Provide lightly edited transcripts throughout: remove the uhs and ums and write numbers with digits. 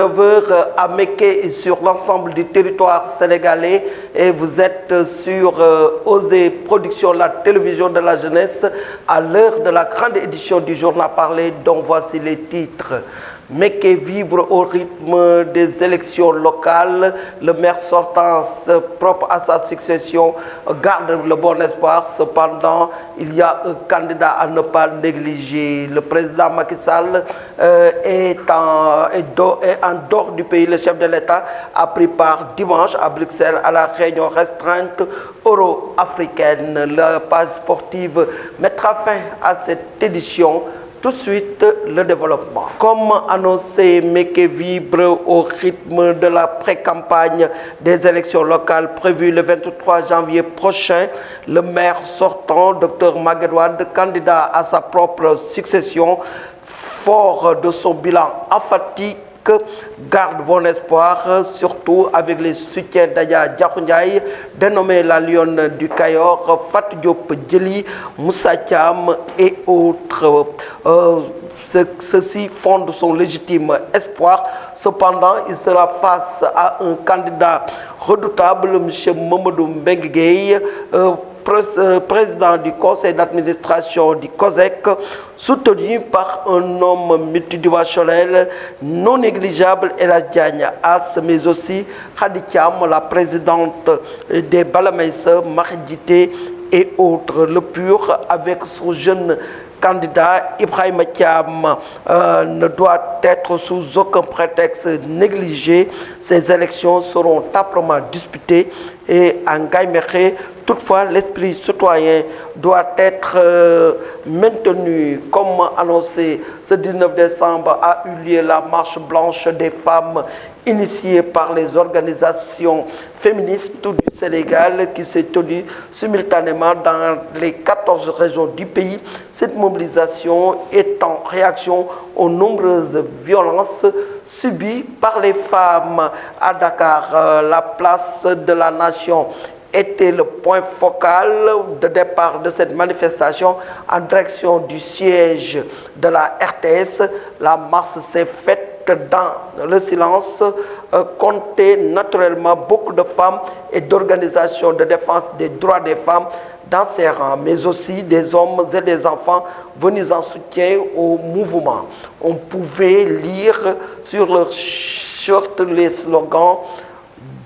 19h à Méké et sur l'ensemble du territoire sénégalais. Et vous êtes sur Osez Production, la télévision de la jeunesse, à l'heure de la grande édition du journal parlé, dont voici les titres. Méké vibre au rythme des élections locales. Le maire sortant, propre à sa succession, garde le bon espoir. Cependant, il y a un candidat à ne pas négliger. Le président Macky Sall est en dehors du pays. Le chef de l'État a pris part dimanche à Bruxelles à la réunion restreinte euro-africaine. La page sportive mettra fin à cette édition. Tout de suite, le développement. Comme annoncé, Méké vibre au rythme de la pré-campagne des élections locales prévues le 23 janvier prochain. Le maire sortant, Dr Magatte Wade, candidat à sa propre succession, fort de son bilan emphatique, garde bon espoir, surtout avec les soutiens d'Adja Diakhou Ndiaye, dénommée la lionne du Kayor, Fatou Diop Djeli, Moussa Thiam et autres. Ceci fonde son légitime espoir. Cependant, il sera face à un candidat redoutable, M. Mamadou Mbengue Gueye, président du conseil d'administration du COSEC, soutenu par un homme multidimensionnel, non négligeable, El Diagne As, mais aussi Khady Thiam, la présidente des Balamaïs, Maridité et autres. Le PUR, avec son jeune candidat Ibrahima Thiam, ne doit être sous aucun prétexte négligé. Ces élections seront âprement disputées et en Gaïméré. Toutefois, l'esprit citoyen doit être maintenu. Comme annoncé, ce 19 décembre a eu lieu la marche blanche des femmes initiée par les organisations féministes du Sénégal qui s'est tenue simultanément dans les 14 régions du pays. Cette mobilisation est en réaction aux nombreuses violences subies par les femmes à Dakar. La place de la Nation était le point focal de départ de cette manifestation en direction du siège de la RTS. La marche s'est faite dans le silence, comptait naturellement beaucoup de femmes et d'organisations de défense des droits des femmes dans ses rangs, mais aussi des hommes et des enfants venus en soutien au mouvement. On pouvait lire sur leur shirt les slogans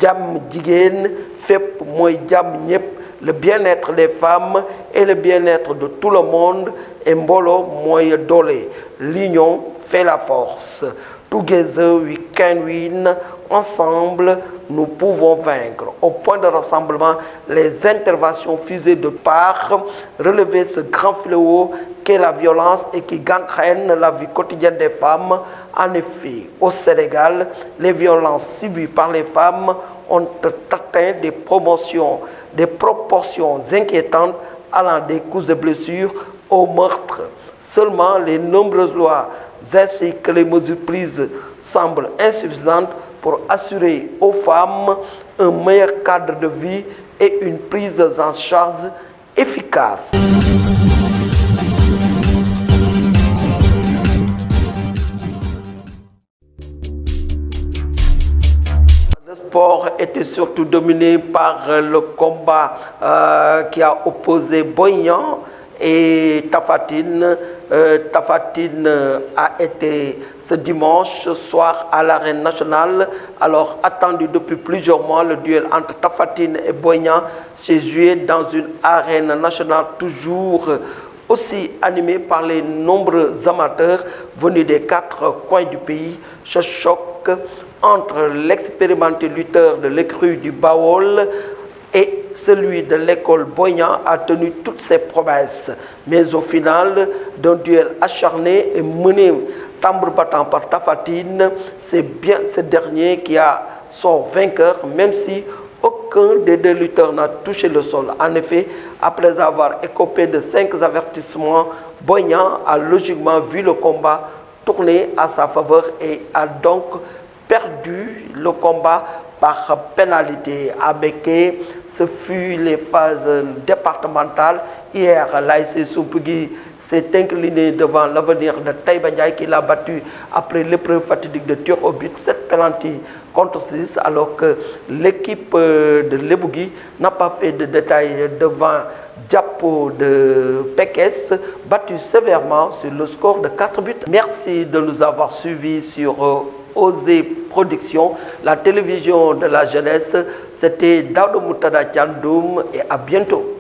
Jam Jigen, Fep Moy Jam Nyep, le bien-être des femmes et le bien-être de tout le monde, et Mbolo Moy Dole. L'union fait la force. Together we can win. Ensemble, nous pouvons vaincre. Au point de rassemblement, les interventions fusées de part relever ce grand fléau qu'est la violence et qui gangrène la vie quotidienne des femmes. En effet, au Sénégal, les violences subies par les femmes ont atteint des proportions inquiétantes, allant des coups et blessures au meurtre. Seulement, les nombreuses lois ainsi que les mesures prises semblent insuffisantes pour assurer aux femmes un meilleur cadre de vie et une prise en charge efficace. Le sport était surtout dominé par le combat qui a opposé Boignan et Tafatine. Tafatine a été ce dimanche soir à l'arène nationale. Alors attendu depuis plusieurs mois, le duel entre Tafatine et Boignan s'est joué dans une arène nationale toujours aussi animée par les nombreux amateurs venus des 4 coins du pays. Ce choc entre l'expérimenté lutteur de l'écurie du Baol et celui de l'école Boignan a tenu toutes ses promesses. Mais au final, d'un duel acharné et mené tambour battant par Tafatine, c'est bien ce dernier qui a son vainqueur, même si aucun des deux lutteurs n'a touché le sol. En effet, après avoir écopé de 5 avertissements, Boignan a logiquement vu le combat tourner à sa faveur et a donc perdu le combat par pénalité. À Méké, Ce fut les phases départementales. Hier, l'ASC Soupugui s'est incliné devant l'avenir de Taïba Ndiaye qui l'a battu après l'épreuve fatidique de tir au but, 7 penalty contre 6, alors que l'équipe de Lebougui n'a pas fait de détails devant Diapo de Pekes, battu sévèrement sur le score de 4 buts. Merci de nous avoir suivis sur Osez Production, la télévision de la jeunesse. C'était Daouda Moutada Thiandoum et à bientôt.